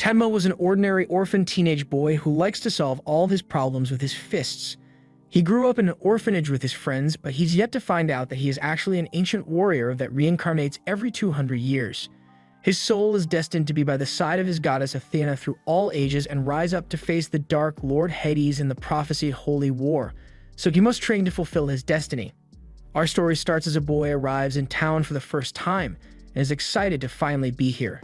Tenma was an ordinary orphan teenage boy who likes to solve all of his problems with his fists. He grew up in an orphanage with his friends, but he's yet to find out that he is actually an ancient warrior that reincarnates every 200 years. His soul is destined to be by the side of his goddess Athena through all ages and rise up to face the dark Lord Hades in the prophesied Holy War, so he must train to fulfill his destiny. Our story starts as a boy arrives in town for the first time and is excited to finally be here.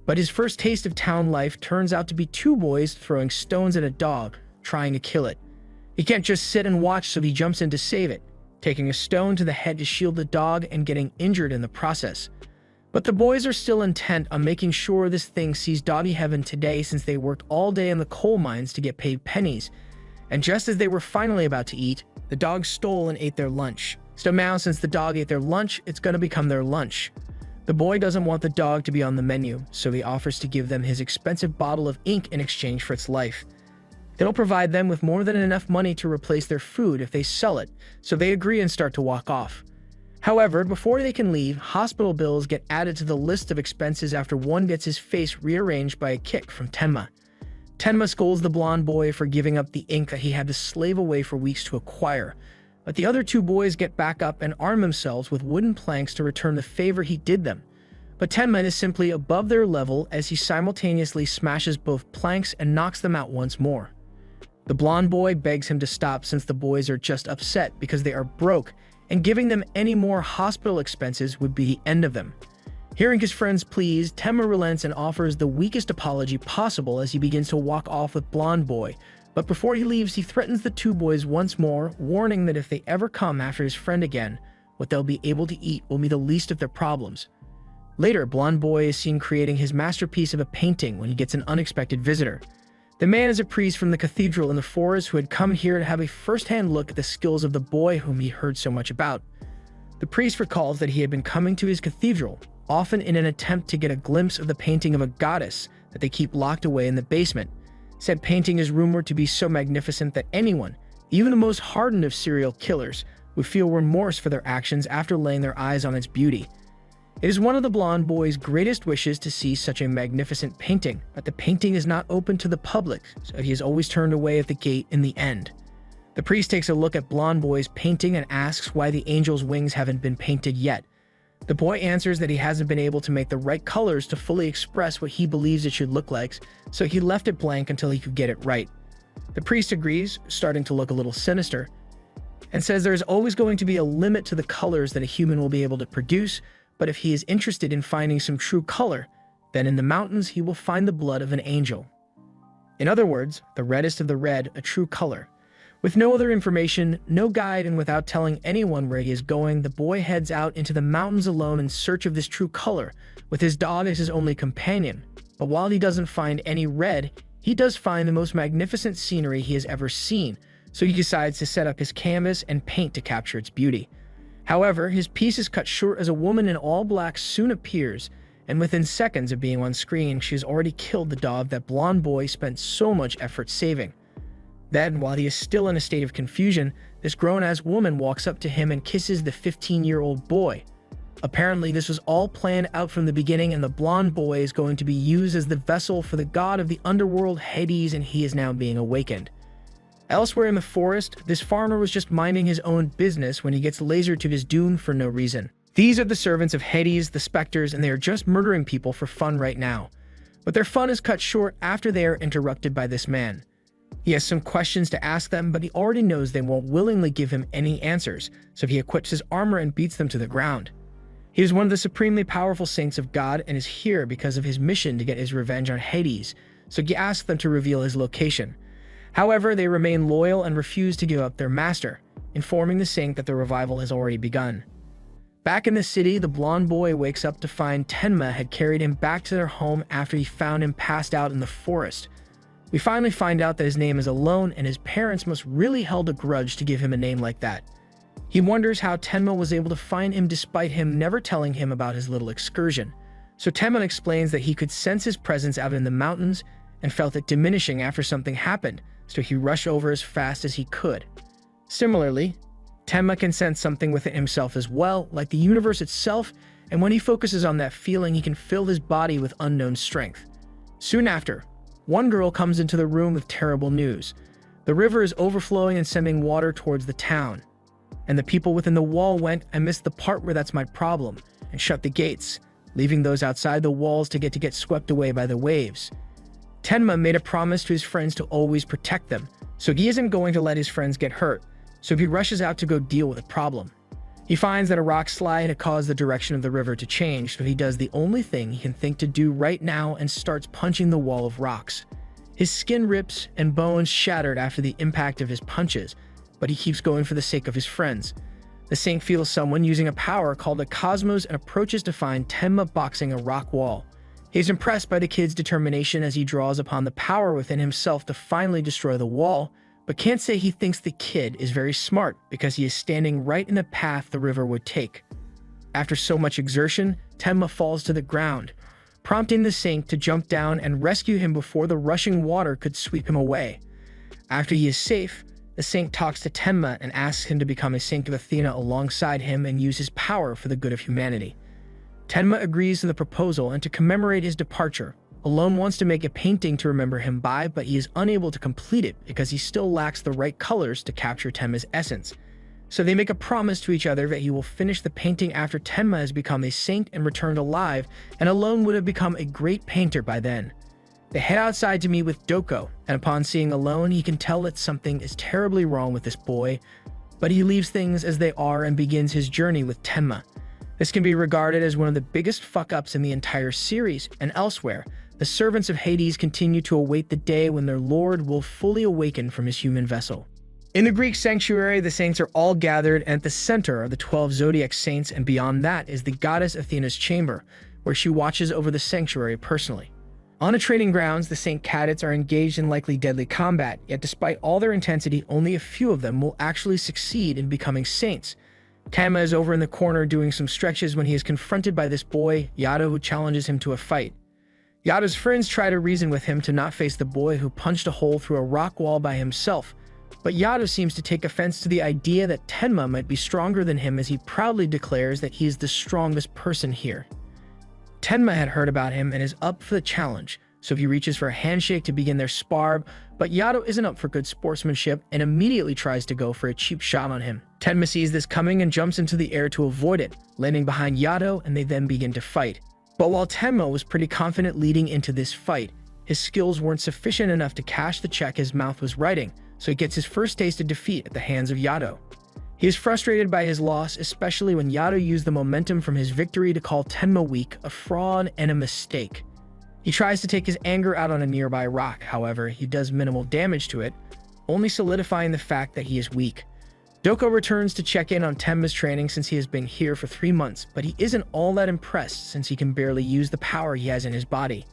But his first taste of town life turns out to be two boys throwing stones at a dog, trying to kill it. He can't just sit and watch, so he jumps in to save it, taking a stone to the head to shield the dog and getting injured in the process. But the boys are still intent on making sure this thing sees doggy heaven today, since they worked all day in the coal mines to get paid pennies. And just as they were finally about to eat, the dog stole and ate their lunch. So now, since the dog ate their lunch, it's going to become their lunch. The boy doesn't want the dog to be on the menu, so he offers to give them his expensive bottle of ink in exchange for its life. They'll provide them with more than enough money to replace their food if they sell it, so they agree and start to walk off. However, before they can leave, hospital bills get added to the list of expenses after one gets his face rearranged by a kick from Tenma. Tenma scolds the blonde boy for giving up the ink that he had to slave away for weeks to acquire, but the other two boys get back up and arm themselves with wooden planks to return the favor he did them. But Tenma is simply above their level as he simultaneously smashes both planks and knocks them out once more. The blonde boy begs him to stop, since the boys are just upset because they are broke, and giving them any more hospital expenses would be the end of them. Hearing his friends' pleas, Tenma relents and offers the weakest apology possible as he begins to walk off with blonde boy. But before he leaves, he threatens the two boys once more, warning that if they ever come after his friend again, what they'll be able to eat will be the least of their problems. Later, blonde boy is seen creating his masterpiece of a painting when he gets an unexpected visitor. The man is a priest from the cathedral in the forest who had come here to have a first-hand look at the skills of the boy whom he heard so much about. The priest recalls that he had been coming to his cathedral, often in an attempt to get a glimpse of the painting of a goddess that they keep locked away in the basement. Said painting is rumored to be so magnificent that anyone, even the most hardened of serial killers, would feel remorse for their actions after laying their eyes on its beauty. It is one of the blonde boy's greatest wishes to see such a magnificent painting, but the painting is not open to the public, so he is always turned away at the gate in the end. The priest takes a look at blonde boy's painting and asks why the angel's wings haven't been painted yet. The boy answers that he hasn't been able to make the right colors to fully express what he believes it should look like, so he left it blank until he could get it right. The priest agrees, starting to look a little sinister, and says there is always going to be a limit to the colors that a human will be able to produce, but if he is interested in finding some true color, then in the mountains he will find the blood of an angel. In other words, the reddest of the red, a true color. With no other information, no guide, and without telling anyone where he is going, the boy heads out into the mountains alone in search of this true color, with his dog as his only companion. But while he doesn't find any red, he does find the most magnificent scenery he has ever seen, so he decides to set up his canvas and paint to capture its beauty. However, his piece is cut short as a woman in all black soon appears, and within seconds of being on screen, she has already killed the dog that blonde boy spent so much effort saving. Then, while he is still in a state of confusion, this grown-ass woman walks up to him and kisses the 15-year-old boy. Apparently, this was all planned out from the beginning, and the blonde boy is going to be used as the vessel for the god of the Underworld, Hades, and he is now being awakened. Elsewhere in the forest, this farmer was just minding his own business when he gets lasered to his doom for no reason. These are the servants of Hades, the specters, and they are just murdering people for fun right now. But their fun is cut short after they are interrupted by this man. He has some questions to ask them, but he already knows they won't willingly give him any answers, so he equips his armor and beats them to the ground. He is one of the supremely powerful saints of God and is here because of his mission to get his revenge on Hades, so he asks them to reveal his location. However, they remain loyal and refuse to give up their master, informing the saint that the revival has already begun. Back in the city, the blonde boy wakes up to find Tenma had carried him back to their home after he found him passed out in the forest. We finally find out that his name is Alone, and his parents must really held a grudge to give him a name like that. He wonders how Tenma was able to find him despite him never telling him about his little excursion. So Tenma explains that he could sense his presence out in the mountains and felt it diminishing after something happened, so he rushed over as fast as he could. Similarly, Tenma can sense something within himself as well, like the universe itself, and when he focuses on that feeling, he can fill his body with unknown strength. Soon after, one girl comes into the room with terrible news. The river is overflowing and sending water towards the town. And the people within the wall went, "I missed the part where that's my problem," and shut the gates, leaving those outside the walls to get swept away by the waves. Tenma made a promise to his friends to always protect them, so he isn't going to let his friends get hurt, so he rushes out to go deal with the problem. He finds that a rock slide had caused the direction of the river to change, so he does the only thing he can think to do right now and starts punching the wall of rocks. His skin rips and bones shattered after the impact of his punches, but he keeps going for the sake of his friends. The saint feels someone using a power called the cosmos and approaches to find Tenma boxing a rock wall. He's impressed by the kid's determination as he draws upon the power within himself to finally destroy the wall, but can't say he thinks the kid is very smart because he is standing right in the path the river would take. After so much exertion, Tenma falls to the ground, prompting the saint to jump down and rescue him before the rushing water could sweep him away. After he is safe, the saint talks to Tenma and asks him to become a saint of Athena alongside him and use his power for the good of humanity. Tenma agrees to the proposal, and to commemorate his departure, Alone wants to make a painting to remember him by, but he is unable to complete it because he still lacks the right colors to capture Tenma's essence. So they make a promise to each other that he will finish the painting after Tenma has become a saint and returned alive, and Alone would have become a great painter by then. They head outside to meet with Doko, and upon seeing Alone, he can tell that something is terribly wrong with this boy, but he leaves things as they are and begins his journey with Tenma. This can be regarded as one of the biggest fuck-ups in the entire series, and elsewhere, the servants of Hades continue to await the day when their lord will fully awaken from his human vessel. In the Greek sanctuary, the saints are all gathered, and at the center are the 12 zodiac saints, and beyond that is the goddess Athena's chamber, where she watches over the sanctuary personally. On the training grounds, the saint cadets are engaged in likely deadly combat, yet despite all their intensity, only a few of them will actually succeed in becoming saints. Tenma is over in the corner doing some stretches when he is confronted by this boy, Yato, who challenges him to a fight. Yato's friends try to reason with him to not face the boy who punched a hole through a rock wall by himself, but Yato seems to take offense to the idea that Tenma might be stronger than him, as he proudly declares that he is the strongest person here. Tenma had heard about him and is up for the challenge, so he reaches for a handshake to begin their spar, but Yato isn't up for good sportsmanship and immediately tries to go for a cheap shot on him. Tenma sees this coming and jumps into the air to avoid it, landing behind Yato, and they then begin to fight. But while Tenma was pretty confident leading into this fight, his skills weren't sufficient enough to cash the check his mouth was writing, so he gets his first taste of defeat at the hands of Yato. He is frustrated by his loss, especially when Yato used the momentum from his victory to call Tenma weak, a fraud, and a mistake. He tries to take his anger out on a nearby rock, however, he does minimal damage to it, only solidifying the fact that he is weak. Doko returns to check in on Tenma's training since he has been here for 3 months, but he isn't all that impressed since he can barely use the power he has in his body.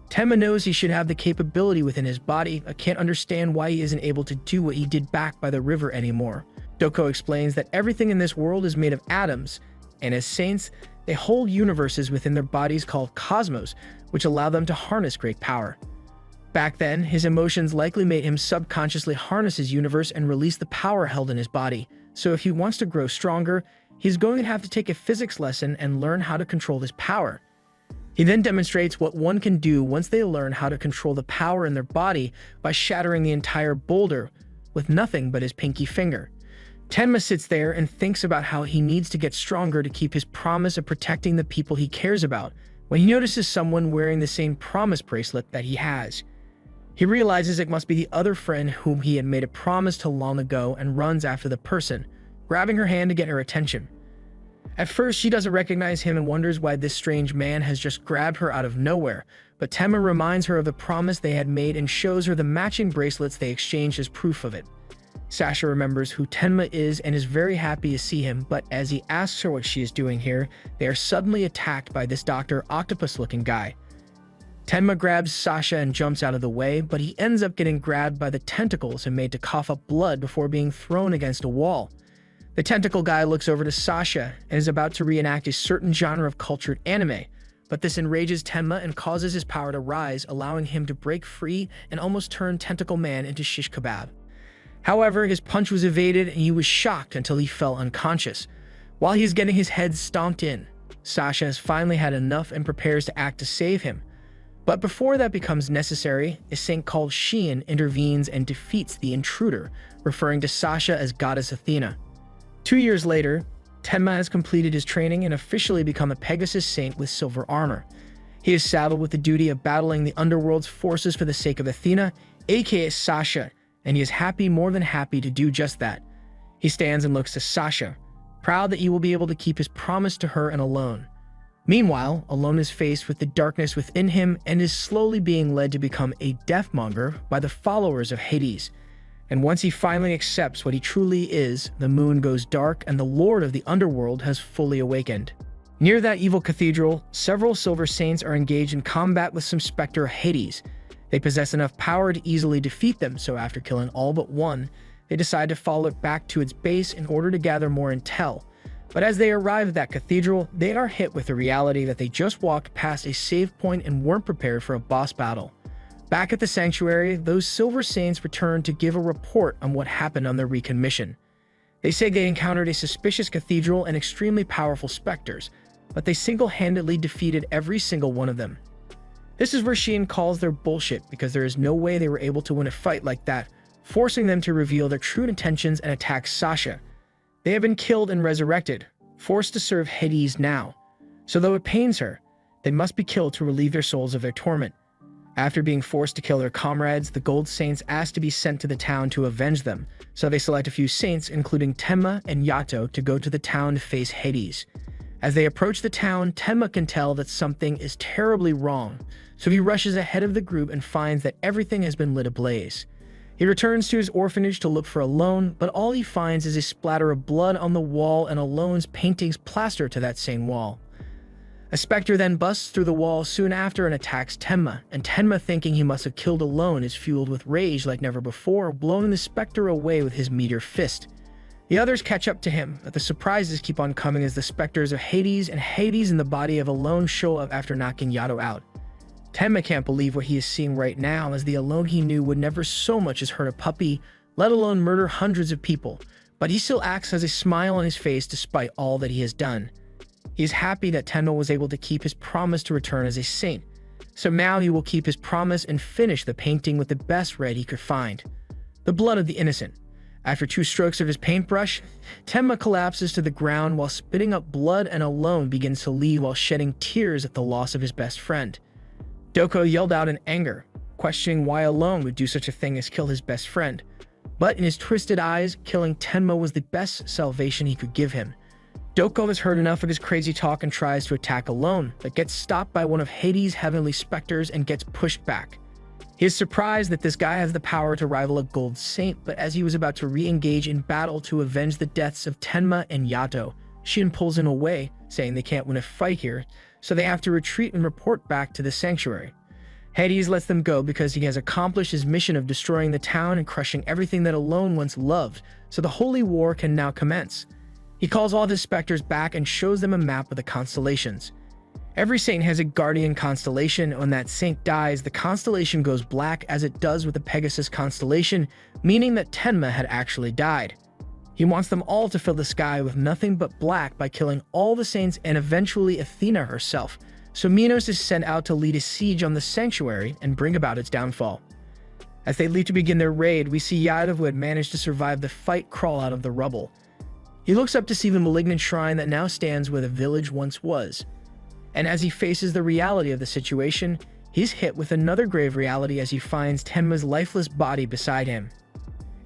Tenma knows he should have the capability within his body, but can't understand why he isn't able to do what he did back by the river anymore. Doko explains that everything in this world is made of atoms, and as saints, they hold universes within their bodies called cosmos, which allow them to harness great power. Back then, his emotions likely made him subconsciously harness his universe and release the power held in his body, so if he wants to grow stronger, he's going to have to take a physics lesson and learn how to control this power. He then demonstrates what one can do once they learn how to control the power in their body by shattering the entire boulder with nothing but his pinky finger. Tenma sits there and thinks about how he needs to get stronger to keep his promise of protecting the people he cares about, when he notices someone wearing the same promise bracelet that he has. He realizes it must be the other friend whom he had made a promise to long ago and runs after the person, grabbing her hand to get her attention. At first, she doesn't recognize him and wonders why this strange man has just grabbed her out of nowhere, but Tenma reminds her of the promise they had made and shows her the matching bracelets they exchanged as proof of it. Sasha remembers who Tenma is and is very happy to see him, but as he asks her what she is doing here, they are suddenly attacked by this Dr. Octopus-looking guy. Tenma grabs Sasha and jumps out of the way, but he ends up getting grabbed by the tentacles and made to cough up blood before being thrown against a wall. The tentacle guy looks over to Sasha and is about to reenact a certain genre of cultured anime, but this enrages Tenma and causes his power to rise, allowing him to break free and almost turn Tentacle Man into shish kebab. However, his punch was evaded and he was shocked until he fell unconscious. While he is getting his head stomped in, Sasha has finally had enough and prepares to act to save him. But before that becomes necessary, a saint called Xian intervenes and defeats the intruder, referring to Sasha as Goddess Athena. 2 years later, Tenma has completed his training and officially become a Pegasus saint with silver armor. He is saddled with the duty of battling the Underworld's forces for the sake of Athena, aka Sasha, and he is more than happy to do just that. He stands and looks to Sasha, proud that he will be able to keep his promise to her and Alone. Meanwhile, Alone is faced with the darkness within him and is slowly being led to become a deathmonger by the followers of Hades. And once he finally accepts what he truly is, the moon goes dark and the Lord of the Underworld has fully awakened. Near that evil cathedral, several Silver Saints are engaged in combat with some Spectre Hades. They possess enough power to easily defeat them, so after killing all but one, they decide to follow it back to its base in order to gather more intel. But as they arrive at that cathedral, they are hit with the reality that they just walked past a save point and weren't prepared for a boss battle. Back at the sanctuary, those Silver Saints return to give a report on what happened on their recon mission. They say they encountered a suspicious cathedral and extremely powerful specters, but they single-handedly defeated every single one of them. This is where Xian calls their bullshit because there is no way they were able to win a fight like that, forcing them to reveal their true intentions and attack Sasha. They have been killed and resurrected, forced to serve Hades now. So though it pains her, they must be killed to relieve their souls of their torment. After being forced to kill their comrades, the Gold Saints ask to be sent to the town to avenge them, so they select a few saints, including Tenma and Yato, to go to the town to face Hades. As they approach the town, Tenma can tell that something is terribly wrong, so he rushes ahead of the group and finds that everything has been lit ablaze. He returns to his orphanage to look for Alone, but all he finds is a splatter of blood on the wall and Alone's paintings plastered to that same wall. A specter then busts through the wall soon after and attacks Tenma, and Tenma, thinking he must have killed Alone, is fueled with rage like never before, blowing the specter away with his meteor fist. The others catch up to him, but the surprises keep on coming as the specters of Hades and Hades in the body of Alone show up after knocking Yato out. Tenma can't believe what he is seeing right now, as the Alone he knew would never so much as hurt a puppy, let alone murder hundreds of people, but he still acts as a smile on his face despite all that he has done. He is happy that Tenma was able to keep his promise to return as a saint, so now he will keep his promise and finish the painting with the best red he could find, the blood of the innocent. After 2 strokes of his paintbrush, Tenma collapses to the ground while spitting up blood, and Alone begins to leave while shedding tears at the loss of his best friend. Doko yelled out in anger, questioning why Alone would do such a thing as kill his best friend, but in his twisted eyes, killing Tenma was the best salvation he could give him. Doko has heard enough of his crazy talk and tries to attack Alone, but gets stopped by one of Hades' heavenly specters and gets pushed back. He is surprised that this guy has the power to rival a Gold Saint, but as he was about to re-engage in battle to avenge the deaths of Tenma and Yato, Xian pulls him away, saying they can't win a fight here, so they have to retreat and report back to the sanctuary. Hades lets them go because he has accomplished his mission of destroying the town and crushing everything that Alone once loved, so the Holy War can now commence. He calls all of his specters back and shows them a map of the constellations. Every saint has a guardian constellation, and when that saint dies, the constellation goes black as it does with the Pegasus constellation, meaning that Tenma had actually died. He wants them all to fill the sky with nothing but black by killing all the saints and eventually Athena herself, so Minos is sent out to lead a siege on the sanctuary and bring about its downfall. As they leave to begin their raid, we see Yato, who had managed to survive the fight, crawl out of the rubble. He looks up to see the malignant shrine that now stands where the village once was. And as he faces the reality of the situation, he's hit with another grave reality as he finds Tenma's lifeless body beside him.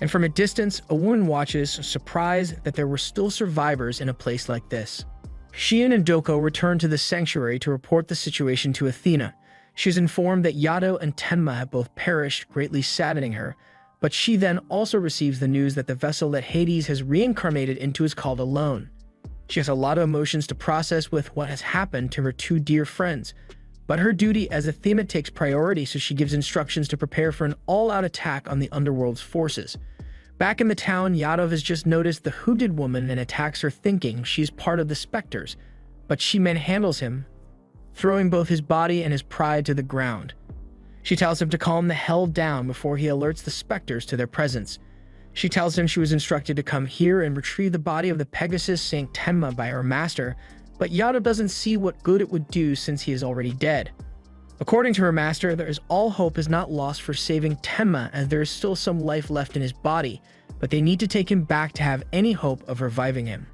And from a distance, a woman watches, surprised that there were still survivors in a place like this. Xian and Doko return to the sanctuary to report the situation to Athena. She is informed that Yato and Tenma have both perished, greatly saddening her, but she then also receives the news that the vessel that Hades has reincarnated into is called Alone. She has a lot of emotions to process with what has happened to her 2 dear friends, but her duty as Athena takes priority, so she gives instructions to prepare for an all-out attack on the Underworld's forces. Back in the town, Yato has just noticed the hooded woman and attacks her, thinking she is part of the specters, but she manhandles him, throwing both his body and his pride to the ground. She tells him to calm the hell down before he alerts the specters to their presence. She tells him she was instructed to come here and retrieve the body of the Pegasus Saint Tenma by her master, but Yato doesn't see what good it would do since he is already dead. According to her master, all hope is not lost for saving Tenma, as there is still some life left in his body, but they need to take him back to have any hope of reviving him.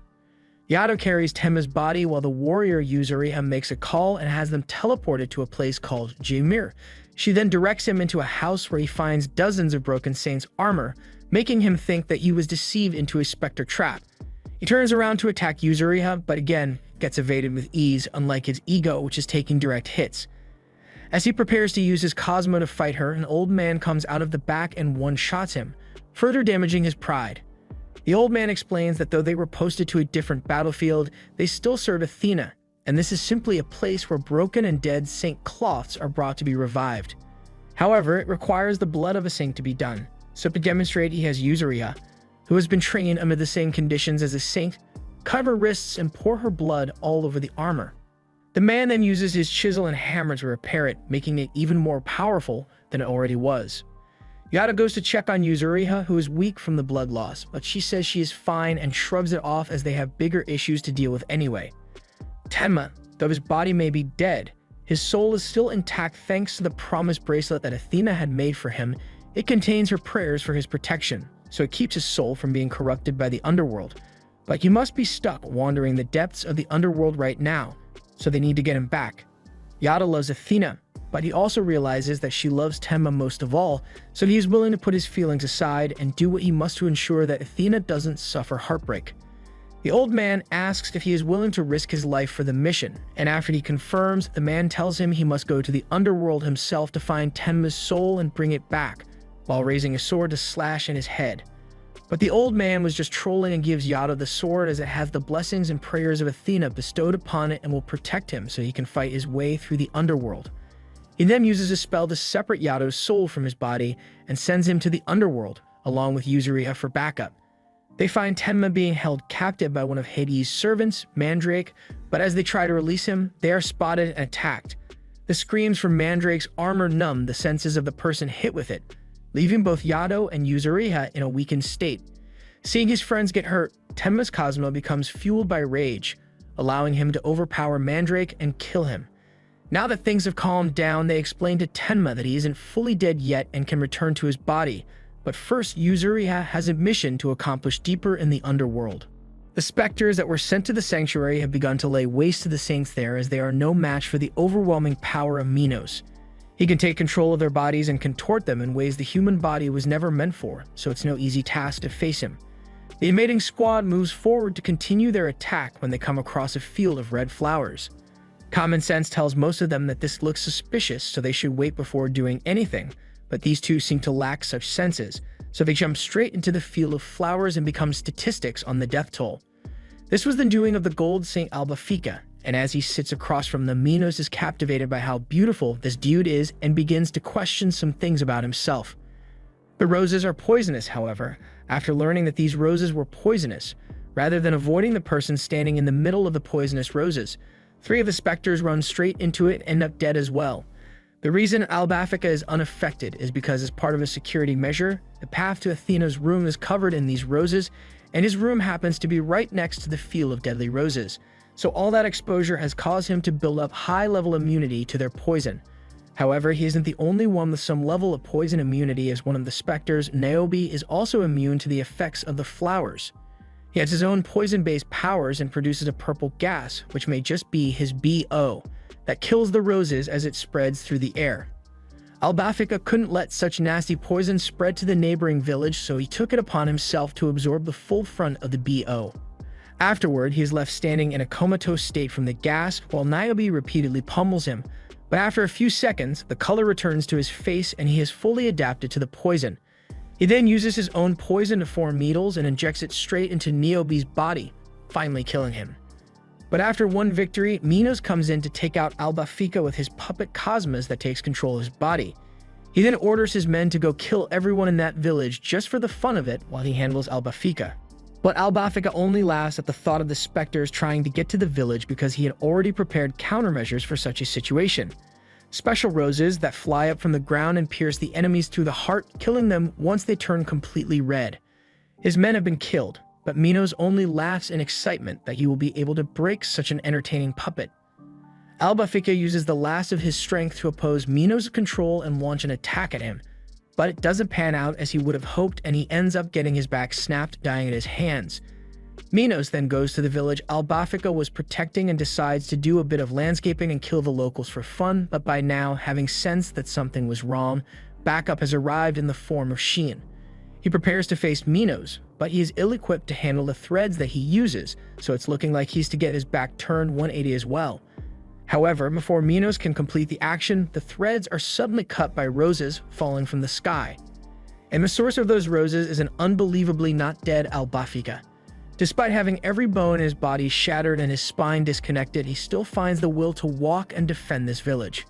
Yato carries Tenma's body while the warrior Yuzuriha makes a call and has them teleported to a place called Jimir. She then directs him into a house where he finds dozens of Broken Saint's armor, making him think that he was deceived into a specter trap. He turns around to attack Yuzuriha, but again, gets evaded with ease, unlike his ego, which is taking direct hits. As he prepares to use his Cosmo to fight her, an old man comes out of the back and one-shots him, further damaging his pride. The old man explains that though they were posted to a different battlefield, they still serve Athena, and this is simply a place where broken and dead saint cloths are brought to be revived. However, it requires the blood of a saint to be done, so to demonstrate he has Yuzuriha, who has been trained amid the same conditions as a saint, cut her wrists and pour her blood all over the armor. The man then uses his chisel and hammer to repair it, making it even more powerful than it already was. Yato goes to check on Yuzuriha, who is weak from the blood loss, but she says she is fine and shrugs it off as they have bigger issues to deal with anyway. Tenma, though his body may be dead, his soul is still intact thanks to the promise bracelet that Athena had made for him. It contains her prayers for his protection, so it keeps his soul from being corrupted by the Underworld. But he must be stuck wandering the depths of the Underworld right now, so they need to get him back. Yato loves Athena, but he also realizes that she loves Tenma most of all, so he is willing to put his feelings aside and do what he must to ensure that Athena doesn't suffer heartbreak. The old man asks if he is willing to risk his life for the mission, and after he confirms, the man tells him he must go to the Underworld himself to find Tenma's soul and bring it back, while raising a sword to slash in his head. But the old man was just trolling and gives Yato the sword as it has the blessings and prayers of Athena bestowed upon it and will protect him so he can fight his way through the Underworld. He then uses a spell to separate Yato's soul from his body and sends him to the Underworld, along with Yuzuriha for backup. They find Tenma being held captive by one of Hades' servants, Mandrake, but as they try to release him, they are spotted and attacked. The screams from Mandrake's armor numb the senses of the person hit with it, leaving both Yato and Yuzuriha in a weakened state. Seeing his friends get hurt, Tenma's Cosmo becomes fueled by rage, allowing him to overpower Mandrake and kill him. Now that things have calmed down, they explain to Tenma that he isn't fully dead yet and can return to his body, but first Yuzuriha has a mission to accomplish deeper in the Underworld. The specters that were sent to the sanctuary have begun to lay waste to the saints there, as they are no match for the overwhelming power of Minos. He can take control of their bodies and contort them in ways the human body was never meant for, so it's no easy task to face him. The invading squad moves forward to continue their attack when they come across a field of red flowers. Common sense tells most of them that this looks suspicious, so they should wait before doing anything, but these two seem to lack such senses, so they jump straight into the field of flowers and become statistics on the death toll. This was the doing of the gold Saint Albafica, and as he sits across from them, Minos is captivated by how beautiful this dude is and begins to question some things about himself. The roses are poisonous, however. After learning that these roses were poisonous, rather than avoiding the person standing in the middle of the poisonous roses, 3 of the specters run straight into it and end up dead as well. The reason Albafica is unaffected is because, as part of a security measure, the path to Athena's room is covered in these roses, and his room happens to be right next to the field of deadly roses. So all that exposure has caused him to build up high-level immunity to their poison. However, he isn't the only one with some level of poison immunity, as one of the specters, Niobe, is also immune to the effects of the flowers. He has his own poison-based powers and produces a purple gas, which may just be his BO, that kills the roses as it spreads through the air. Albafica couldn't let such nasty poison spread to the neighboring village, so he took it upon himself to absorb the full front of the BO. Afterward, he is left standing in a comatose state from the gas, while Niobe repeatedly pummels him, but after a few seconds, the color returns to his face and he is fully adapted to the poison. He then uses his own poison to form needles and injects it straight into Niobe's body, finally killing him. But after one victory, Minos comes in to take out Albafica with his puppet Cosmos that takes control of his body. He then orders his men to go kill everyone in that village just for the fun of it while he handles Albafica. But Albafica only laughs at the thought of the specters trying to get to the village because he had already prepared countermeasures for such a situation. Special roses that fly up from the ground and pierce the enemies through the heart, killing them once they turn completely red. His men have been killed, but Minos only laughs in excitement that he will be able to break such an entertaining puppet. Albafika uses the last of his strength to oppose Minos' control and launch an attack at him, but it doesn't pan out as he would have hoped, and he ends up getting his back snapped, dying at his hands. Minos then goes to the village Albafika was protecting and decides to do a bit of landscaping and kill the locals for fun, but by now, having sensed that something was wrong, backup has arrived in the form of Sheen. He prepares to face Minos, but he is ill-equipped to handle the threads that he uses, so it's looking like he's to get his back turned 180 as well. However, before Minos can complete the action, the threads are suddenly cut by roses falling from the sky. And the source of those roses is an unbelievably not dead Albafika. Despite having every bone in his body shattered and his spine disconnected, he still finds the will to walk and defend this village.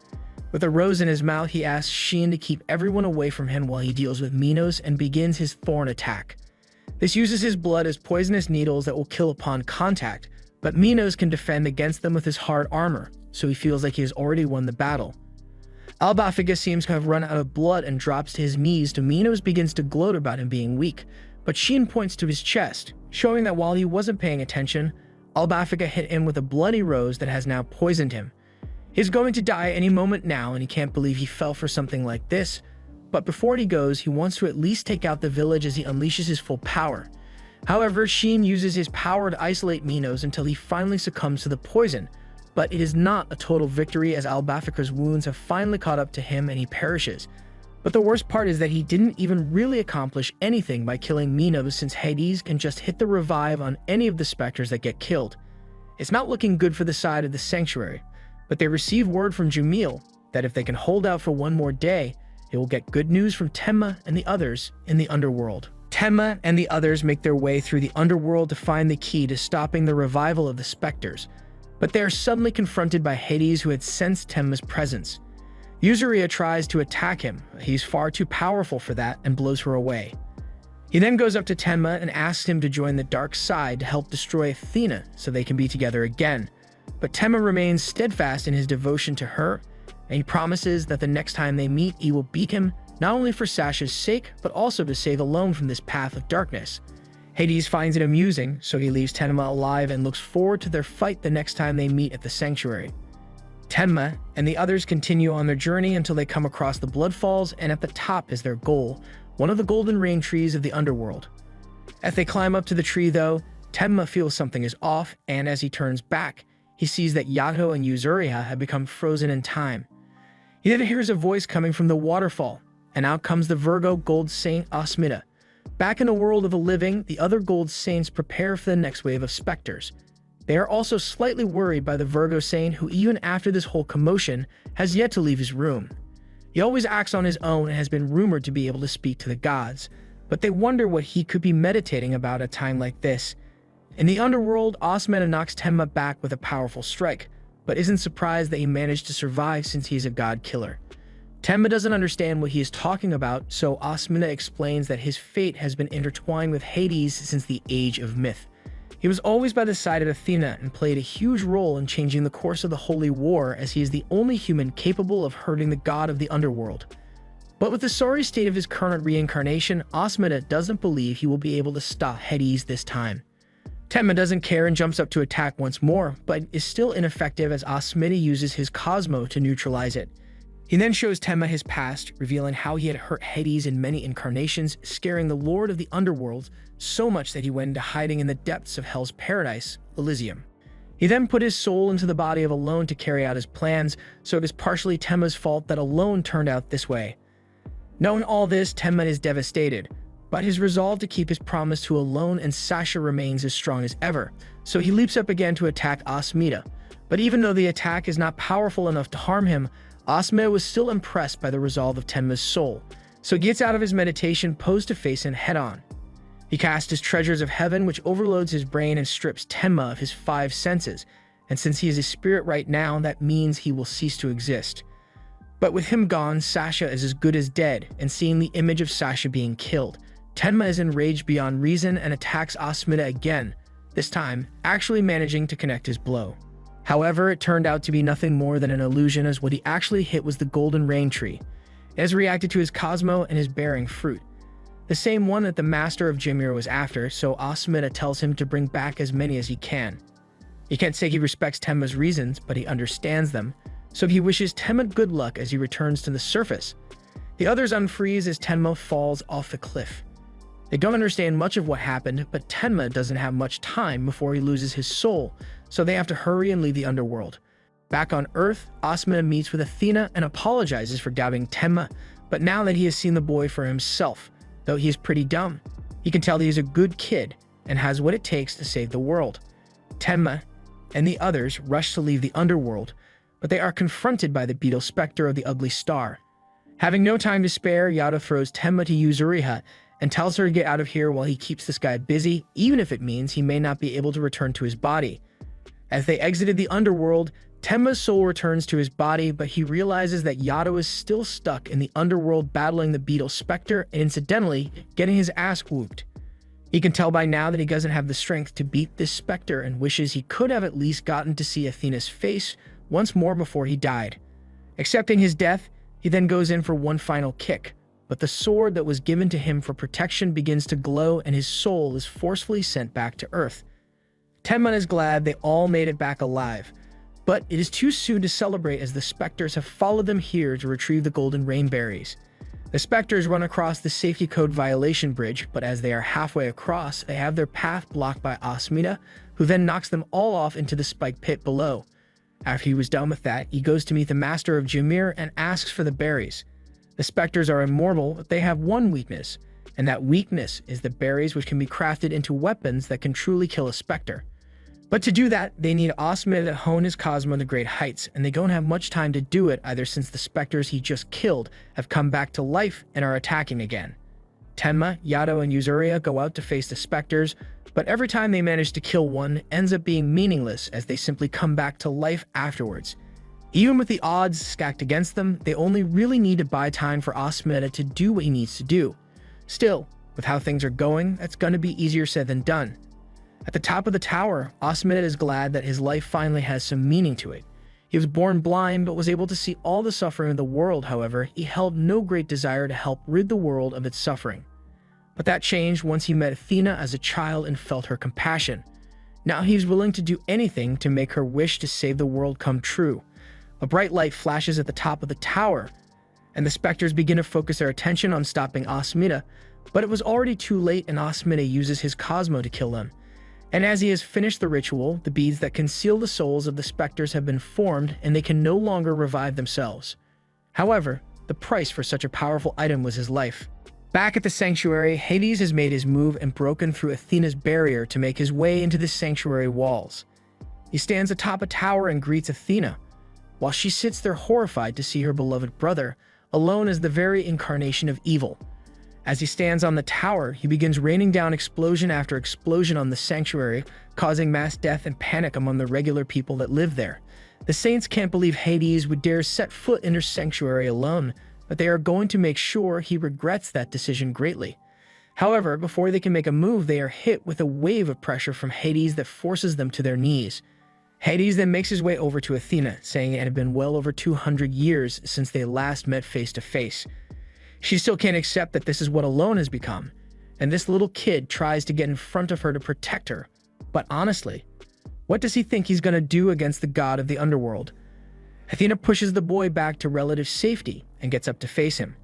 With a rose in his mouth, he asks Sheen to keep everyone away from him while he deals with Minos and begins his thorn attack. This uses his blood as poisonous needles that will kill upon contact, but Minos can defend against them with his hard armor, so he feels like he has already won the battle. Albafika seems to have run out of blood and drops to his knees, so Minos begins to gloat about him being weak, but Sheen points to his chest, showing that while he wasn't paying attention, Albafika hit him with a bloody rose that has now poisoned him. He's going to die any moment now, and he can't believe he fell for something like this, but before he goes, he wants to at least take out the village as he unleashes his full power. However, Sheen uses his power to isolate Minos until he finally succumbs to the poison, but it is not a total victory as Albafika's wounds have finally caught up to him and he perishes. But the worst part is that he didn't even really accomplish anything by killing Minos, since Hades can just hit the revive on any of the specters that get killed. It's not looking good for the side of the sanctuary, but they receive word from Jamil that if they can hold out for one more day, they will get good news from Tenma and the others in the Underworld. Tenma and the others make their way through the Underworld to find the key to stopping the revival of the specters, but they are suddenly confronted by Hades, who had sensed Tenma's presence. Yuzuria tries to attack him. He's far too powerful for that and blows her away. He then goes up to Tenma and asks him to join the dark side to help destroy Athena so they can be together again. But Tenma remains steadfast in his devotion to her, and he promises that the next time they meet, he will beat him, not only for Sasha's sake, but also to save Alone from this path of darkness. Hades finds it amusing, so he leaves Tenma alive and looks forward to their fight the next time they meet at the sanctuary. Tenma and the others continue on their journey until they come across the Bloodfalls, and at the top is their goal, one of the golden rain trees of the Underworld. As they climb up to the tree though, Tenma feels something is off, and as he turns back, he sees that Yato and Yuzuria have become frozen in time. He then hears a voice coming from the waterfall, and out comes the Virgo Gold Saint Asmita. Back in the world of the living, the other Gold Saints prepare for the next wave of specters. They are also slightly worried by the Virgo Saint, who even after this whole commotion, has yet to leave his room. He always acts on his own and has been rumored to be able to speak to the gods, but they wonder what he could be meditating about at a time like this. In the Underworld, Asmita knocks Tenma back with a powerful strike, but isn't surprised that he managed to survive since he's a god killer. Tenma doesn't understand what he is talking about, so Asmita explains that his fate has been intertwined with Hades since the Age of Myth. He was always by the side of Athena and played a huge role in changing the course of the Holy War, as he is the only human capable of hurting the god of the Underworld. But with the sorry state of his current reincarnation, Asmita doesn't believe he will be able to stop Hades this time. Tenma doesn't care and jumps up to attack once more, but is still ineffective as Asmita uses his Cosmo to neutralize it. He then shows Tenma his past, revealing how he had hurt Hades in many incarnations, scaring the Lord of the Underworld so much that he went into hiding in the depths of Hell's paradise, Elysium. He then put his soul into the body of Alone to carry out his plans, so it is partially Tenma's fault that Alone turned out this way. Knowing all this, Tenma is devastated, but his resolve to keep his promise to Alone and Sasha remains as strong as ever, so he leaps up again to attack Asmita. But even though the attack is not powerful enough to harm him, Asmita was still impressed by the resolve of Tenma's soul, so he gets out of his meditation pose to face him head-on. He casts his Treasures of Heaven, which overloads his brain and strips Tenma of his 5 senses, and since he is a spirit right now, that means he will cease to exist. But with him gone, Sasha is as good as dead, and seeing the image of Sasha being killed, Tenma is enraged beyond reason and attacks Asmita again, this time actually managing to connect his blow. However, it turned out to be nothing more than an illusion, as what he actually hit was the golden rain tree. It has reacted to his Cosmo and is bearing fruit, the same one that the master of Jimir was after, so Asmita tells him to bring back as many as he can. He can't say he respects Tenma's reasons, but he understands them, so he wishes Tenma good luck as he returns to the surface. The others unfreeze as Tenma falls off the cliff. They don't understand much of what happened, but Tenma doesn't have much time before he loses his soul, so they have to hurry and leave the underworld. Back on Earth, Asmina meets with Athena and apologizes for doubting Tenma, but now that he has seen the boy for himself, though he is pretty dumb, he can tell that he is a good kid and has what it takes to save the world. Tenma and the others rush to leave the underworld, but they are confronted by the beetle specter of the ugly star. Having no time to spare, Yada throws Tenma to Yuzuriha and tells her to get out of here while he keeps this guy busy, even if it means he may not be able to return to his body. As they exited the underworld, Tenma's soul returns to his body, but he realizes that Yada is still stuck in the underworld battling the beetle specter and incidentally getting his ass whooped. He can tell by now that he doesn't have the strength to beat this specter and wishes he could have at least gotten to see Athena's face once more before he died. Accepting his death, he then goes in for one final kick, but the sword that was given to him for protection begins to glow and his soul is forcefully sent back to Earth. Tenma is glad they all made it back alive, but it is too soon to celebrate as the specters have followed them here to retrieve the golden rainberries. The specters run across the safety code violation bridge, but as they are halfway across, they have their path blocked by Asmina, who then knocks them all off into the spike pit below. After he was done with that, he goes to meet the master of Jameer and asks for the berries. The specters are immortal, but they have one weakness, and that weakness is the berries which can be crafted into weapons that can truly kill a specter. But to do that, they need Asmina to hone his Cosmo to great heights, and they don't have much time to do it either since the specters he just killed have come back to life and are attacking again. Tenma, Yado, and Yuzuria go out to face the specters, but every time they manage to kill one ends up being meaningless as they simply come back to life afterwards. Even with the odds stacked against them, they only really need to buy time for Asmina to do what he needs to do. Still, with how things are going, that's going to be easier said than done. At the top of the tower, Asmina is glad that his life finally has some meaning to it. He was born blind but was able to see all the suffering of the world. However, he held no great desire to help rid the world of its suffering. But that changed once he met Athena as a child and felt her compassion. Now he is willing to do anything to make her wish to save the world come true. A bright light flashes at the top of the tower, and the specters begin to focus their attention on stopping Asmina, but it was already too late and Asmina uses his Cosmo to kill them. And as he has finished the ritual, the beads that conceal the souls of the specters have been formed and they can no longer revive themselves. However, the price for such a powerful item was his life. Back at the sanctuary, Hades has made his move and broken through Athena's barrier to make his way into the sanctuary walls. He stands atop a tower and greets Athena, while she sits there horrified to see her beloved brother, alone as the very incarnation of evil. As he stands on the tower, he begins raining down explosion after explosion on the sanctuary, causing mass death and panic among the regular people that live there. The saints can't believe Hades would dare set foot in her sanctuary alone, but they are going to make sure he regrets that decision greatly. However, before they can make a move, they are hit with a wave of pressure from Hades that forces them to their knees. Hades then makes his way over to Athena, saying it had been well over 200 years since they last met face to face. She still can't accept that this is what Alone has become, and this little kid tries to get in front of her to protect her. But honestly, what does he think he's going to do against the god of the underworld? Athena pushes the boy back to relative safety and gets up to face him.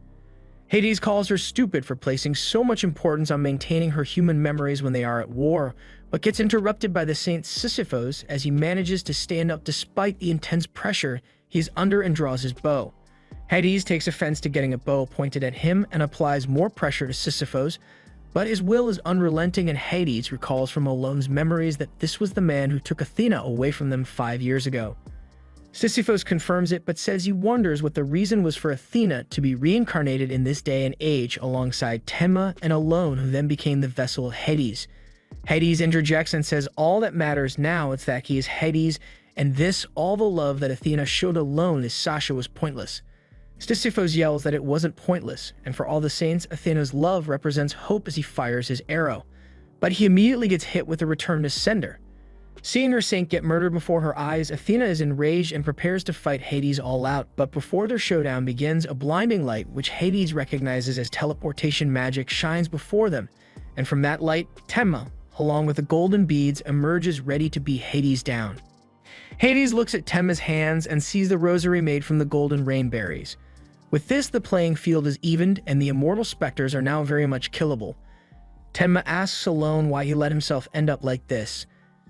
Hades calls her stupid for placing so much importance on maintaining her human memories when they are at war, but gets interrupted by the saint Sisyphos as he manages to stand up despite the intense pressure he's under and draws his bow. Hades takes offense to getting a bow pointed at him and applies more pressure to Sisyphos, but his will is unrelenting and Hades recalls from Alone's memories that this was the man who took Athena away from them 5 years ago. Sisyphos confirms it but says he wonders what the reason was for Athena to be reincarnated in this day and age alongside Tenma and Alone, who then became the vessel of Hades. Hades interjects and says all that matters now is that he is Hades, and this, all the love that Athena showed Alone as Sasha was pointless. Sisyphos yells that it wasn't pointless, and for all the saints, Athena's love represents hope as he fires his arrow. But he immediately gets hit with a return to sender. Seeing her saint get murdered before her eyes, Athena is enraged and prepares to fight Hades all out, but before their showdown begins, a blinding light, which Hades recognizes as teleportation magic, shines before them, and from that light, Tenma, along with the golden beads, emerges ready to beat Hades down. Hades looks at Tenma's hands and sees the rosary made from the golden rainberries. With this, the playing field is evened, and the immortal specters are now very much killable. Tenma asks Alone why he let himself end up like this.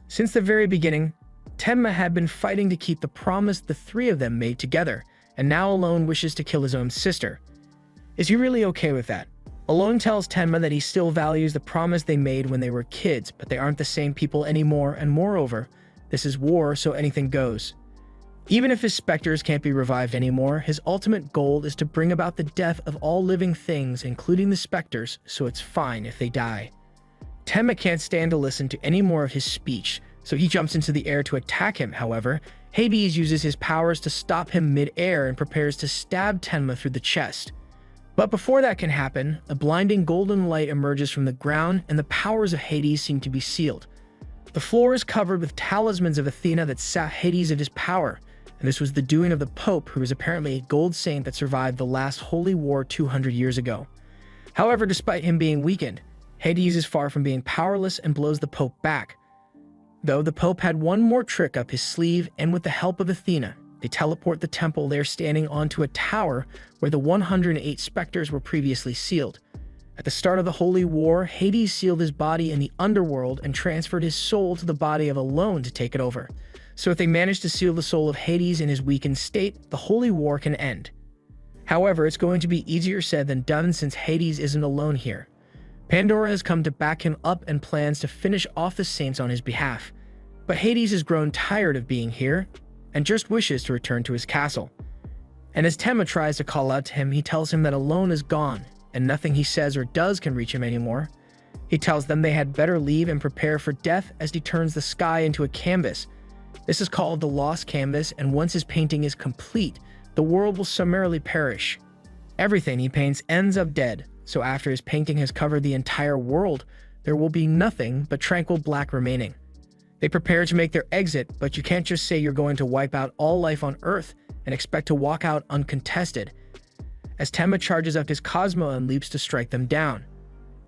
Since the very beginning, Tenma had been fighting to keep the promise the three of them made together, and now Alone wishes to kill his own sister. Is he really okay with that? Alone tells Tenma that he still values the promise they made when they were kids, but they aren't the same people anymore, and moreover, this is war, so anything goes. Even if his specters can't be revived anymore, his ultimate goal is to bring about the death of all living things, including the specters, so it's fine if they die. Tenma can't stand to listen to any more of his speech, so he jumps into the air to attack him. However, Hades uses his powers to stop him mid-air and prepares to stab Tenma through the chest. But before that can happen, a blinding golden light emerges from the ground, and the powers of Hades seem to be sealed. The floor is covered with talismans of Athena that sap Hades of his power, and this was the doing of the Pope, who was apparently a gold saint that survived the last holy war 200 years ago. However, despite him being weakened, Hades is far from being powerless and blows the Pope back. Though the Pope had one more trick up his sleeve, and with the help of Athena, they teleport the temple they're standing onto a tower where the 108 specters were previously sealed. At the start of the Holy War, Hades sealed his body in the Underworld and transferred his soul to the body of Alone to take it over. So if they manage to seal the soul of Hades in his weakened state, the Holy War can end. However, it's going to be easier said than done since Hades isn't alone here. Pandora has come to back him up and plans to finish off the saints on his behalf. But Hades has grown tired of being here and just wishes to return to his castle. And as Tenma tries to call out to him, he tells him that Alone is gone and nothing he says or does can reach him anymore. He tells them they had better leave and prepare for death as he turns the sky into a canvas. This is called the Lost Canvas, and once his painting is complete, the world will summarily perish. Everything he paints ends up dead, so after his painting has covered the entire world, there will be nothing but tranquil black remaining. They prepare to make their exit, but you can't just say you're going to wipe out all life on Earth and expect to walk out uncontested. As Tenma charges up his Cosmo and leaps to strike them down.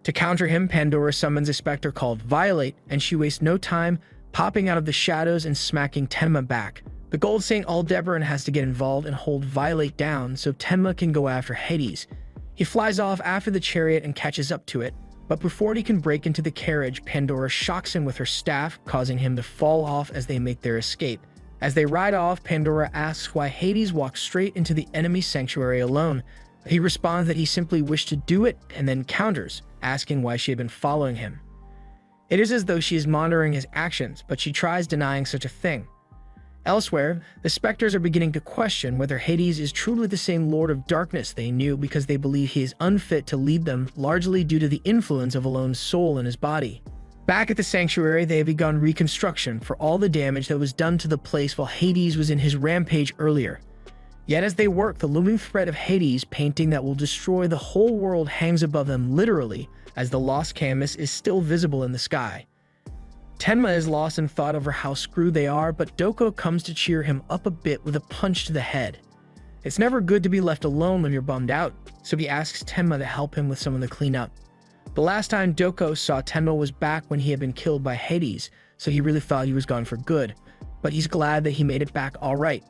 To counter him, Pandora summons a specter called Violate, and she wastes no time popping out of the shadows and smacking Tenma back. The Gold Saint Aldebaran has to get involved and hold Violate down so Tenma can go after Hades. He flies off after the chariot and catches up to it, but before he can break into the carriage, Pandora shocks him with her staff, causing him to fall off as they make their escape. As they ride off, Pandora asks why Hades walks straight into the enemy sanctuary alone. He responds that he simply wished to do it, and then counters, asking why she had been following him. It is as though she is monitoring his actions, but she tries denying such a thing. Elsewhere, the specters are beginning to question whether Hades is truly the same Lord of Darkness they knew, because they believe he is unfit to lead them, largely due to the influence of Alone's soul in his body. Back at the sanctuary, they have begun reconstruction for all the damage that was done to the place while Hades was in his rampage earlier. Yet as they work, the looming threat of Hades painting that will destroy the whole world hangs above them literally, as the lost canvas is still visible in the sky. Tenma is lost in thought over how screwed they are, but Doko comes to cheer him up a bit with a punch to the head. It's never good to be left alone when you're bummed out, so he asks Tenma to help him with some of the cleanup. The last time Doko saw Tenma was back when he had been killed by Hades, so he really thought he was gone for good, but he's glad that he made it back alright.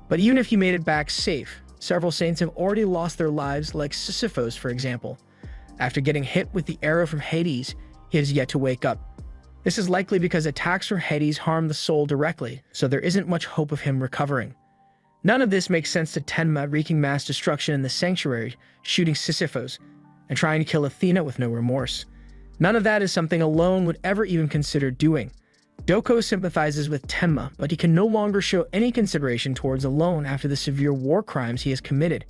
But even if he made it back safe, several saints have already lost their lives, like Sisyphus for example. After getting hit with the arrow from Hades, he has yet to wake up. This is likely because attacks from Hades harm the soul directly, so there isn't much hope of him recovering. None of this makes sense to Tenma wreaking mass destruction in the sanctuary, shooting Sisyphus, and trying to kill Athena with no remorse. None of that is something Alone would ever even consider doing. Doko sympathizes with Tenma, but he can no longer show any consideration towards Alone after the severe war crimes he has committed.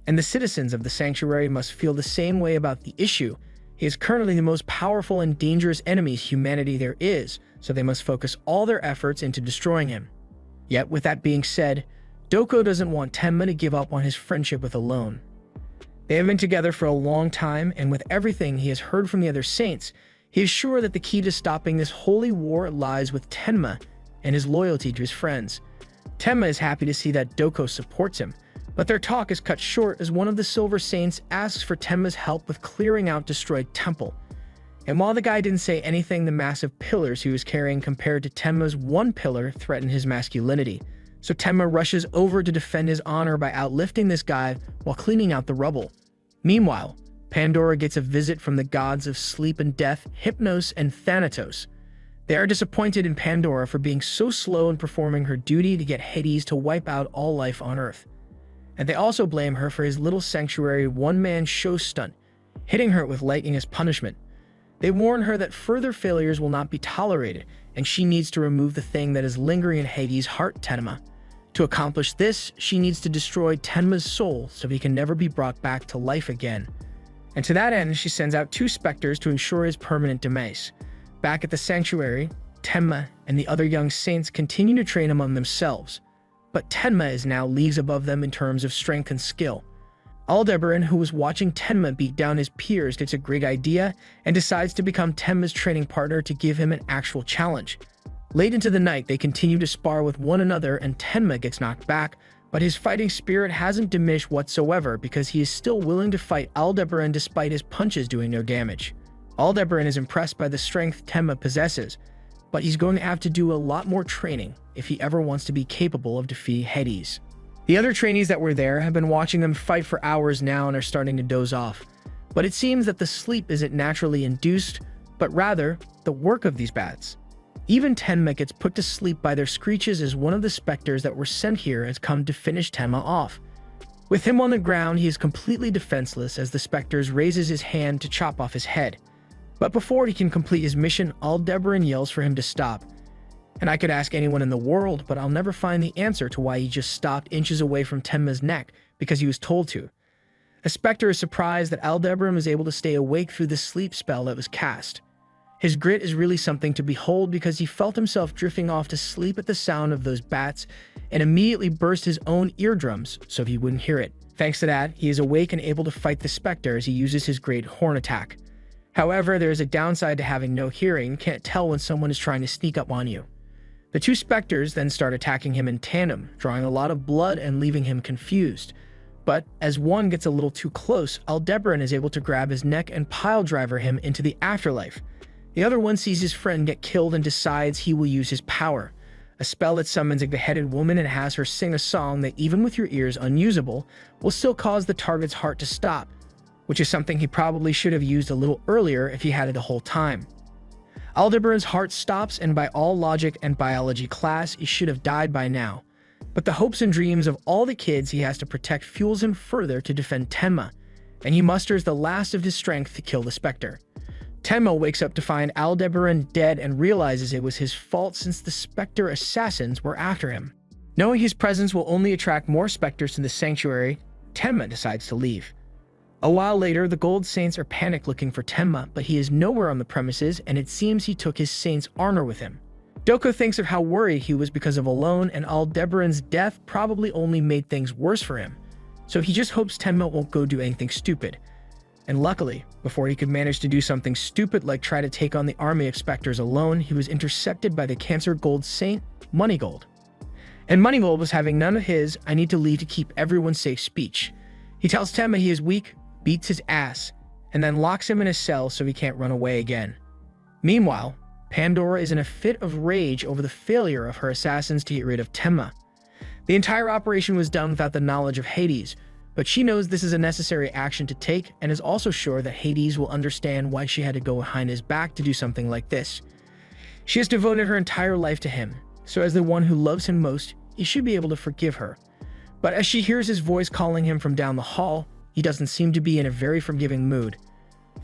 And the citizens of the sanctuary must feel the same way about the issue. He is currently the most powerful and dangerous enemy humanity there is, so they must focus all their efforts into destroying him. Yet with that being said, Doko doesn't want Tenma to give up on his friendship with Alone. They have been together for a long time, and with everything he has heard from the other saints, he is sure that the key to stopping this holy war lies with Tenma and his loyalty to his friends. Tenma is happy to see that Doko supports him, but their talk is cut short as one of the Silver Saints asks for Tenma's help with clearing out destroyed temple. And while the guy didn't say anything, the massive pillars he was carrying compared to Tenma's one pillar threatened his masculinity. So Tenma rushes over to defend his honor by outlifting this guy while cleaning out the rubble. Meanwhile, Pandora gets a visit from the gods of sleep and death, Hypnos and Thanatos. They are disappointed in Pandora for being so slow in performing her duty to get Hades to wipe out all life on Earth. And they also blame her for his little sanctuary one-man show stunt, hitting her with lightning as punishment. They warn her that further failures will not be tolerated, and she needs to remove the thing that is lingering in Hades' heart, Tenma. To accomplish this, she needs to destroy Tenma's soul so he can never be brought back to life again. And to that end, she sends out 2 specters to ensure his permanent demise. Back at the sanctuary, Tenma and the other young saints continue to train among themselves, but Tenma is now leagues above them in terms of strength and skill. Aldebaran, who was watching Tenma beat down his peers, gets a great idea and decides to become Tenma's training partner to give him an actual challenge. Late into the night, they continue to spar with one another and Tenma gets knocked back, but his fighting spirit hasn't diminished whatsoever because he is still willing to fight Aldebaran despite his punches doing no damage. Aldebaran is impressed by the strength Tenma possesses, but he's going to have to do a lot more training if he ever wants to be capable of defeating Hades. The other trainees that were there have been watching them fight for hours now and are starting to doze off. But it seems that the sleep isn't naturally induced, but rather the work of these bats. Even Tenma gets put to sleep by their screeches as one of the specters that were sent here has come to finish Tenma off. With him on the ground, he is completely defenseless as the specters raises his hand to chop off his head. But before he can complete his mission, Aldebaran yells for him to stop. And I could ask anyone in the world, but I'll never find the answer to why he just stopped inches away from Tenma's neck because he was told to. A specter is surprised that Aldebaran was able to stay awake through the sleep spell that was cast. His grit is really something to behold because he felt himself drifting off to sleep at the sound of those bats and immediately burst his own eardrums so he wouldn't hear it. Thanks to that, he is awake and able to fight the specter as he uses his great horn attack. However, there is a downside to having no hearing. You can't tell when someone is trying to sneak up on you. The 2 specters then start attacking him in tandem, drawing a lot of blood and leaving him confused. But as one gets a little too close, Aldebaran is able to grab his neck and piledriver him into the afterlife. The other one sees his friend get killed and decides he will use his power, a spell that summons a beheaded woman and has her sing a song that, even with your ears unusable, will still cause the target's heart to stop, which is something he probably should have used a little earlier if he had it the whole time. Aldebaran's heart stops, and by all logic and biology class, he should have died by now. But the hopes and dreams of all the kids he has to protect fuels him further to defend Tenma, and he musters the last of his strength to kill the specter. Tenma wakes up to find Aldebaran dead and realizes it was his fault since the specter assassins were after him. Knowing his presence will only attract more specters to the sanctuary, Tenma decides to leave. A while later, the Gold Saints are panicked looking for Tenma, but he is nowhere on the premises and it seems he took his saint's honor with him. Doko thinks of how worried he was because of Alone, and Aldebaran's death probably only made things worse for him, so he just hopes Tenma won't go do anything stupid. And luckily, before he could manage to do something stupid like try to take on the army of specters alone, he was intercepted by the Cancer Gold Saint, Moneygold. And Moneygold was having none of his "I need to leave to keep everyone safe" speech. He tells Tenma he is weak, beats his ass, and then locks him in a cell so he can't run away again. Meanwhile, Pandora is in a fit of rage over the failure of her assassins to get rid of Tenma. The entire operation was done without the knowledge of Hades, but she knows this is a necessary action to take and is also sure that Hades will understand why she had to go behind his back to do something like this. She has devoted her entire life to him, so as the one who loves him most, he should be able to forgive her. But as she hears his voice calling him from down the hall, he doesn't seem to be in a very forgiving mood.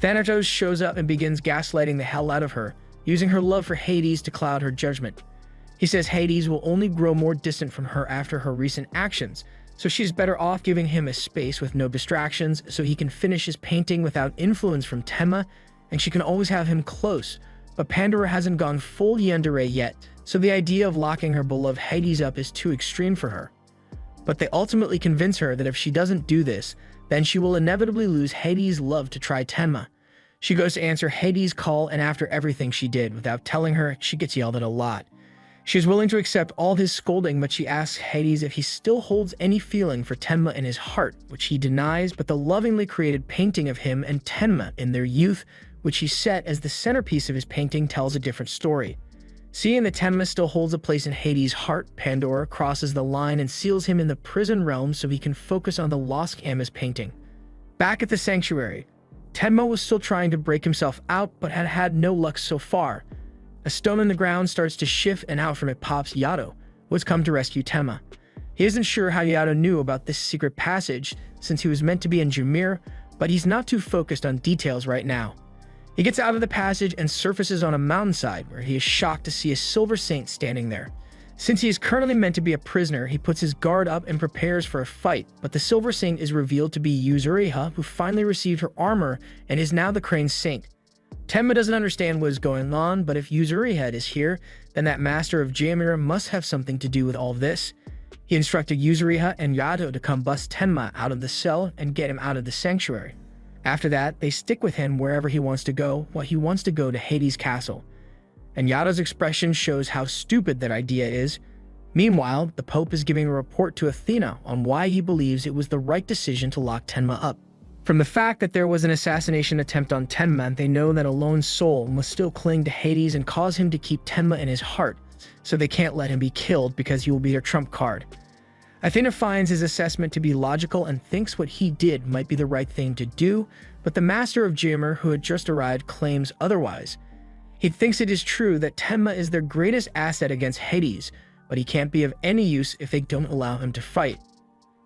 Thanatos shows up and begins gaslighting the hell out of her, using her love for Hades to cloud her judgment. He says Hades will only grow more distant from her after her recent actions, so she's better off giving him a space with no distractions so he can finish his painting without influence from Tenma, and she can always have him close. But Pandora hasn't gone full yandere yet, so the idea of locking her beloved Hades up is too extreme for her. But they ultimately convince her that if she doesn't do this, then she will inevitably lose Hades' love to try Tenma. She goes to answer Hades' call, and after everything she did without telling her, she gets yelled at a lot. She is willing to accept all his scolding, but she asks Hades if he still holds any feeling for Tenma in his heart, which he denies, but the lovingly created painting of him and Tenma in their youth, which he set as the centerpiece of his painting, tells a different story. Seeing that Tenma still holds a place in Hades' heart, Pandora crosses the line and seals him in the prison realm so he can focus on the lost canvas painting. Back at the sanctuary, Tenma was still trying to break himself out but had had no luck so far. A stone in the ground starts to shift and out from it pops Yato, who has come to rescue Tenma. He isn't sure how Yato knew about this secret passage since he was meant to be in Jumir, but he's not too focused on details right now. He gets out of the passage and surfaces on a mountainside where he is shocked to see a silver saint standing there. Since he is currently meant to be a prisoner, he puts his guard up and prepares for a fight, but the silver saint is revealed to be Yuzuriha, who finally received her armor and is now the Crane Saint. Tenma doesn't understand what is going on, but if Yuzuriha is here, then that master of Jumir must have something to do with all of this. He instructed Yuzuriha and Yato to come bust Tenma out of the cell and get him out of the sanctuary. After that, they stick with him wherever he wants to go, while he wants to go to Hades' castle. And Yato's expression shows how stupid that idea is. Meanwhile, the Pope is giving a report to Athena on why he believes it was the right decision to lock Tenma up. From the fact that there was an assassination attempt on Tenma, they know that a lone soul must still cling to Hades and cause him to keep Tenma in his heart, so they can't let him be killed because he will be their trump card. Athena finds his assessment to be logical and thinks what he did might be the right thing to do, but the Master of Jumir, who had just arrived, claims otherwise. He thinks it is true that Tenma is their greatest asset against Hades, but he can't be of any use if they don't allow him to fight.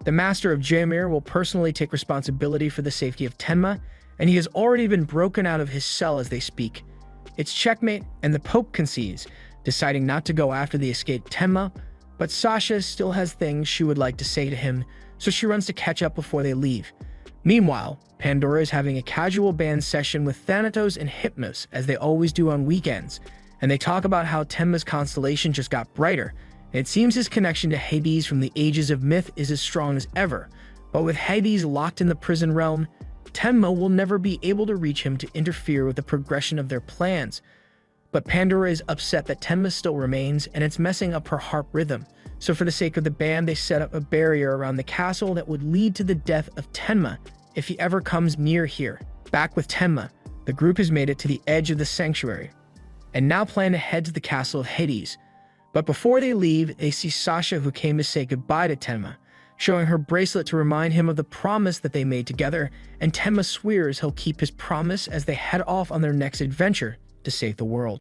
The Master of Jumir will personally take responsibility for the safety of Tenma, and he has already been broken out of his cell as they speak. It's checkmate, and the Pope concedes, deciding not to go after the escaped Tenma, but Sasha still has things she would like to say to him, so she runs to catch up before they leave. Meanwhile, Pandora is having a casual band session with Thanatos and Hypnos, as they always do on weekends, and they talk about how Tenma's constellation just got brighter, and it seems his connection to Hades from the ages of myth is as strong as ever, but with Hades locked in the prison realm, Tenma will never be able to reach him to interfere with the progression of their plans. But Pandora is upset that Tenma still remains, and it's messing up her harp rhythm, so for the sake of the band, they set up a barrier around the castle that would lead to the death of Tenma if he ever comes near here. Back with Tenma, the group has made it to the edge of the sanctuary, and now plan to head to the castle of Hades. But before they leave, they see Sasha, who came to say goodbye to Tenma, showing her bracelet to remind him of the promise that they made together, and Tenma swears he'll keep his promise as they head off on their next adventure to save the world.